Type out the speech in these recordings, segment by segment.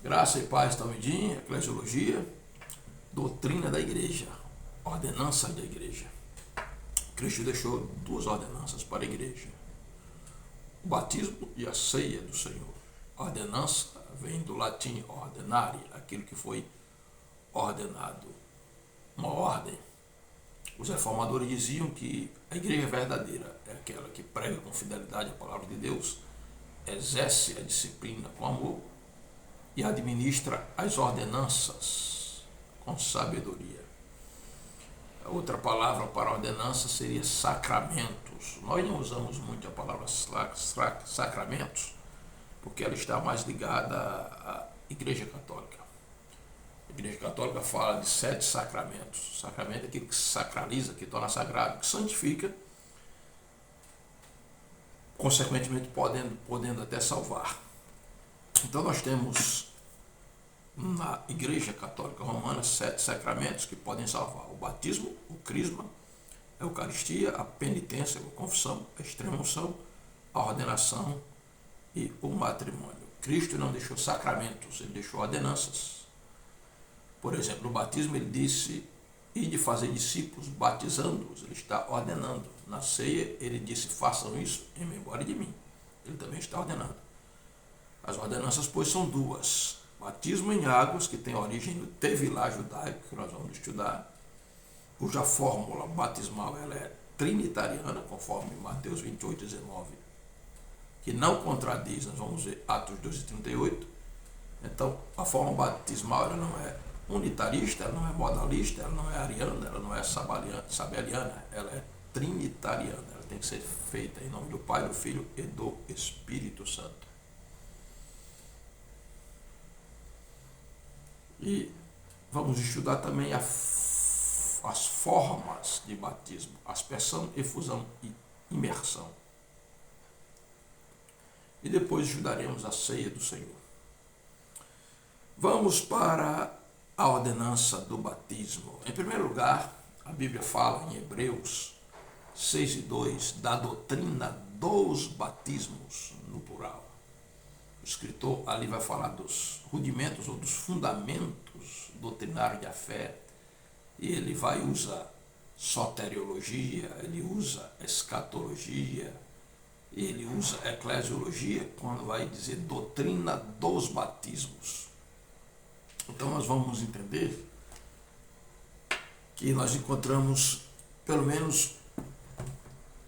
Graça e paz, Talmidim, eclesiologia, doutrina da igreja, ordenança da igreja. Cristo deixou duas ordenanças para a igreja: o batismo e a ceia do Senhor. A ordenança vem do latim ordenare, aquilo que foi ordenado, uma ordem. Os reformadores diziam que a igreja verdadeira é aquela que prega com fidelidade a palavra de Deus, exerce a disciplina com amor e administra as ordenanças com sabedoria. A outra palavra para ordenança seria sacramentos. Nós não usamos muito a palavra sacramentos, porque ela está mais ligada à Igreja Católica. A Igreja Católica fala de 7 sacramentos. Sacramento é aquilo que sacraliza, que torna sagrado, que santifica, consequentemente podendo até salvar. Então nós temos na Igreja Católica Romana 7 sacramentos que podem salvar: o batismo, o crisma, a Eucaristia, a penitência, a confissão, a extrema-unção, a ordenação e o matrimônio. Cristo não deixou sacramentos, ele deixou ordenanças. Por exemplo, no batismo ele disse: ide fazer discípulos, batizando-os. Ele está ordenando. Na ceia ele disse: façam isso em memória de mim. Ele também está ordenando. As ordenanças, pois, são duas: batismo em águas, que tem origem no Tevilá judaico, que nós vamos estudar, cuja fórmula batismal ela é trinitariana, conforme Mateus 28:19, que não contradiz, nós vamos ver Atos 2:38. Então, a forma batismal ela não é unitarista, ela não é modalista, ela não é ariana, ela não é sabeliana, ela é trinitariana. Ela tem que ser feita em nome do Pai, do Filho e do Espírito Santo. E vamos estudar também as formas de batismo: aspersão, efusão e imersão. E depois estudaremos a ceia do Senhor. Vamos para a ordenança do batismo. Em primeiro lugar, a Bíblia fala em Hebreus 6:2 da doutrina dos batismos, no plural. O escritor ali vai falar dos rudimentos ou dos fundamentos doutrinários da fé, e ele vai usar soteriologia, ele usa escatologia, ele usa eclesiologia quando vai dizer doutrina dos batismos. Então nós vamos entender que nós encontramos pelo menos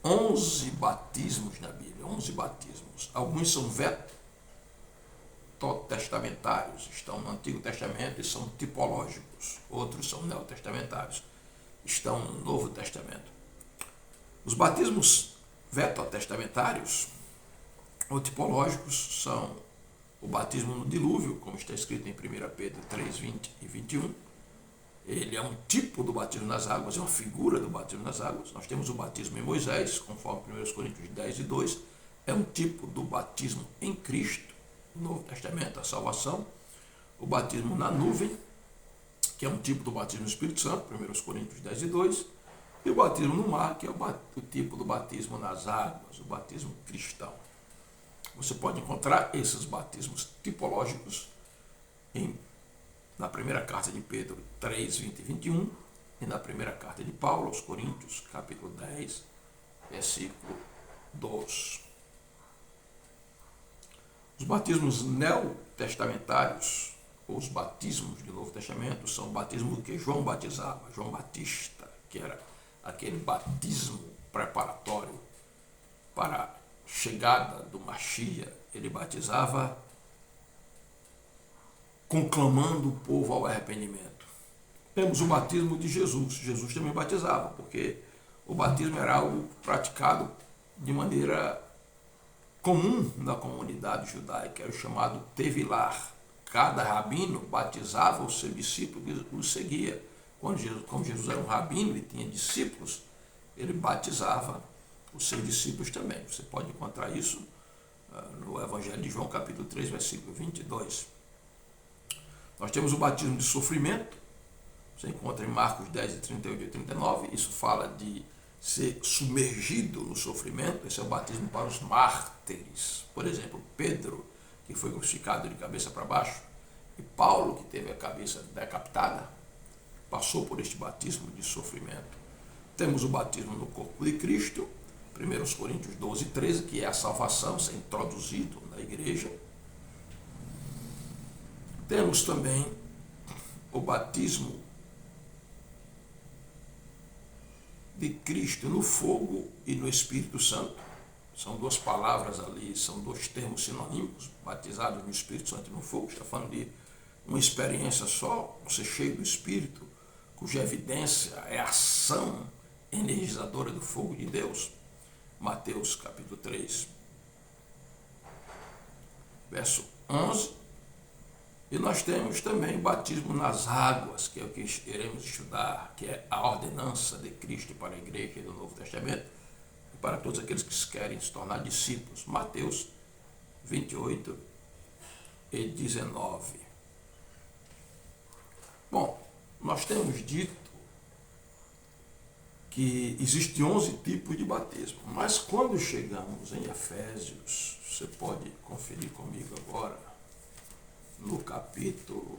11 batismos na Bíblia, 11 batismos. Alguns são vetotestamentários, estão no Antigo Testamento e são tipológicos. Outros são neotestamentários, estão no Novo Testamento. Os batismos vetotestamentários ou tipológicos são o batismo no dilúvio, como está escrito em 1 Pedro 3:20 e 21. Ele é um tipo do batismo nas águas, é uma figura do batismo nas águas. Nós temos o batismo em Moisés, conforme 1 Coríntios 10:2, é um tipo do batismo em Cristo, no Novo Testamento, a salvação. O batismo na nuvem, que é um tipo do batismo no Espírito Santo, 1 Coríntios 10:2. E o batismo no mar, que é o tipo do batismo nas águas, o batismo cristão. Você pode encontrar esses batismos tipológicos na primeira carta de Pedro 3:20 e 21 e na primeira carta de Paulo aos Coríntios, capítulo 10, versículo 2. Os batismos neotestamentários, ou os batismos do Novo Testamento, são o batismo que João batizava, João Batista, que era aquele batismo preparatório para a chegada do Mashiach. Ele batizava conclamando o povo ao arrependimento. Temos o batismo de Jesus. Jesus também batizava, porque o batismo era algo praticado de maneira comum na comunidade judaica, era o chamado Tevilar. Cada rabino batizava o seu discípulo e o seguia. Como Jesus era um rabino e tinha discípulos, ele batizava os seus discípulos também. Você pode encontrar isso no Evangelho de João, capítulo 3, versículo 22. Nós temos o batismo de sofrimento, você encontra em Marcos 10, 38 e 39, isso fala de ser submergido no sofrimento. Esse é o batismo para os mártires. Por exemplo, Pedro, que foi crucificado de cabeça para baixo, E Paulo, que teve a cabeça decapitada, passou por este batismo de sofrimento. Temos o batismo no corpo de Cristo, 1 Coríntios 12, 13, que é a salvação, isso é introduzido na igreja. Temos também o batismo de Cristo no fogo e no Espírito Santo. São duas palavras ali, são dois termos sinônimos, batizados no Espírito Santo e no fogo. Está falando de uma experiência só, ser cheio do Espírito, cuja evidência é a ação energizadora do fogo de Deus. Mateus capítulo 3, verso 11. E nós temos também o batismo nas águas, que é o que iremos estudar, que é a ordenança de Cristo para a igreja do Novo Testamento, e para todos aqueles que querem se tornar discípulos. Mateus 28 e 19. Bom, nós temos dito que existem 11 tipos de batismo, mas quando chegamos em Efésios, você pode conferir comigo agora, no capítulo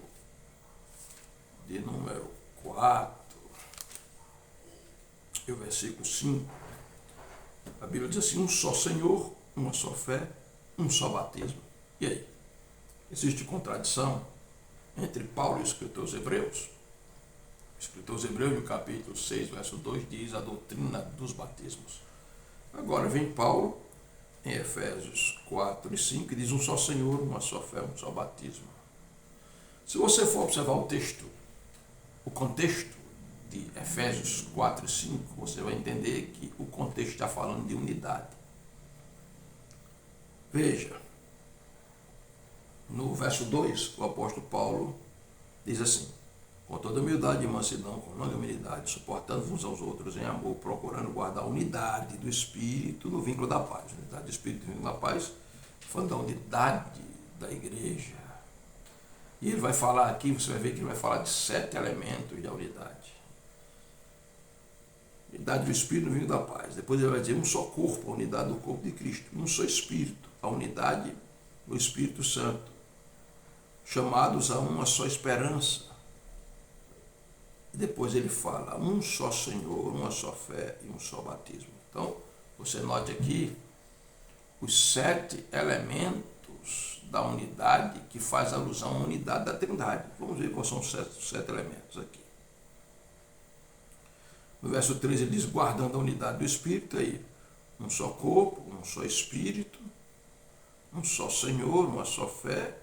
de número 4, e o versículo 5, a Bíblia diz assim: um só Senhor, uma só fé, um só batismo. E aí? Existe contradição entre Paulo e os escritores hebreus? O escritor aos Hebreus, no capítulo 6, verso 2, diz a doutrina dos batismos. Agora vem Paulo, em Efésios 4 e 5, e diz um só Senhor, uma só fé, um só batismo. Se você for observar o texto, o contexto de Efésios 4 e 5, você vai entender que o contexto está falando de unidade. Veja, no verso 2, o apóstolo Paulo diz assim: com toda humildade e mansidão, com longanimidade, suportando uns aos outros em amor, procurando guardar a unidade do Espírito no vínculo da paz. Unidade do Espírito no vínculo da paz, falando da unidade da igreja. E ele vai falar aqui, você vai ver que ele vai falar de 7 elementos da unidade. Unidade do Espírito no vínculo da paz. Depois ele vai dizer um só corpo, a unidade do corpo de Cristo. Um só Espírito, a unidade do Espírito Santo. Chamados a uma só esperança. Depois ele fala, um só Senhor, uma só fé e um só batismo. Então, você note aqui os 7 elementos da unidade que faz alusão à unidade da Trindade. Vamos ver quais são os 7 elementos aqui. No verso 13 ele diz, guardando a unidade do Espírito, aí, um só corpo, um só Espírito, um só Senhor, uma só fé,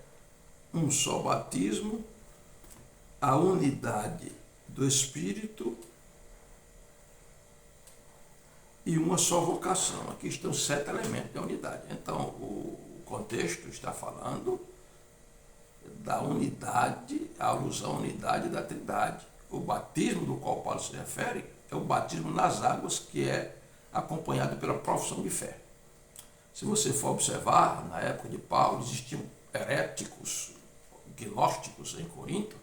um só batismo, a unidade do Espírito e uma só vocação. Aqui estão 7 elementos da unidade. Então, o contexto está falando da unidade, a alusão à unidade da Trindade. O batismo do qual Paulo se refere é o batismo nas águas, que é acompanhado pela profissão de fé. Se você for observar, na época de Paulo existiam heréticos, gnósticos em Corinto,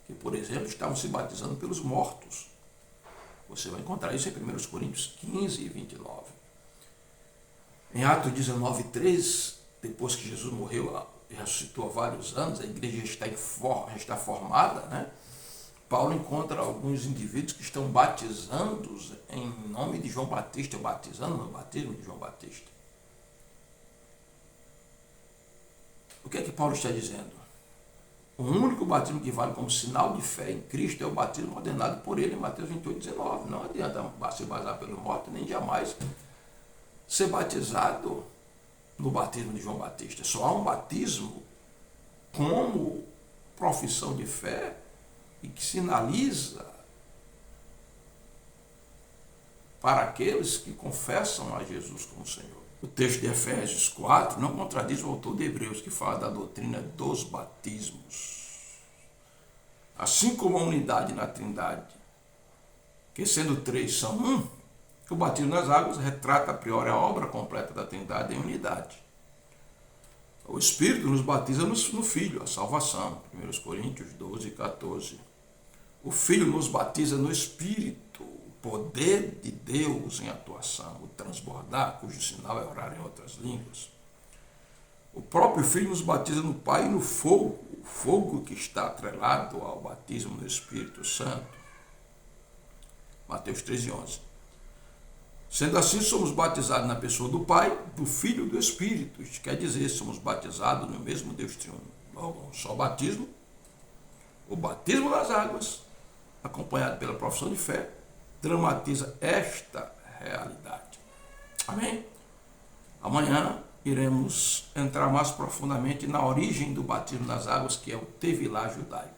que, por exemplo, estavam se batizando pelos mortos. Você vai encontrar isso em 1 Coríntios 15 e 29. Em Atos 19, 3, depois que Jesus morreu e ressuscitou há vários anos, a igreja está formada, né? Paulo encontra alguns indivíduos que estão batizando em nome de João Batista, batizando no batismo de João Batista. O que é que Paulo está dizendo? O único batismo que vale como sinal de fé em Cristo é o batismo ordenado por ele em Mateus 28, 19. Não adianta se basear pelo morto, nem jamais ser batizado no batismo de João Batista. Só há um batismo como profissão de fé e que sinaliza para aqueles que confessam a Jesus como Senhor. O texto de Efésios 4 não contradiz o autor de Hebreus, que fala da doutrina dos batismos. Assim como a unidade na Trindade, que sendo 3 são um, o batismo nas águas retrata a priori a obra completa da Trindade em unidade. O Espírito nos batiza no Filho, a salvação, 1 Coríntios 12, 14. O Filho nos batiza no Espírito, o poder de Deus em atuação, o transbordar, cujo sinal é orar em outras línguas. O próprio Filho nos batiza no Pai e no fogo, o fogo que está atrelado ao batismo no Espírito Santo. Mateus 13:11. Sendo assim, somos batizados na pessoa do Pai, do Filho e do Espírito. Isto quer dizer, somos batizados no mesmo Deus triuno. Logo, um só batismo, o batismo nas águas, acompanhado pela profissão de fé, dramatiza esta realidade. Amém? Amanhã iremos entrar mais profundamente na origem do batismo nas águas, que é o Tevilá judaico.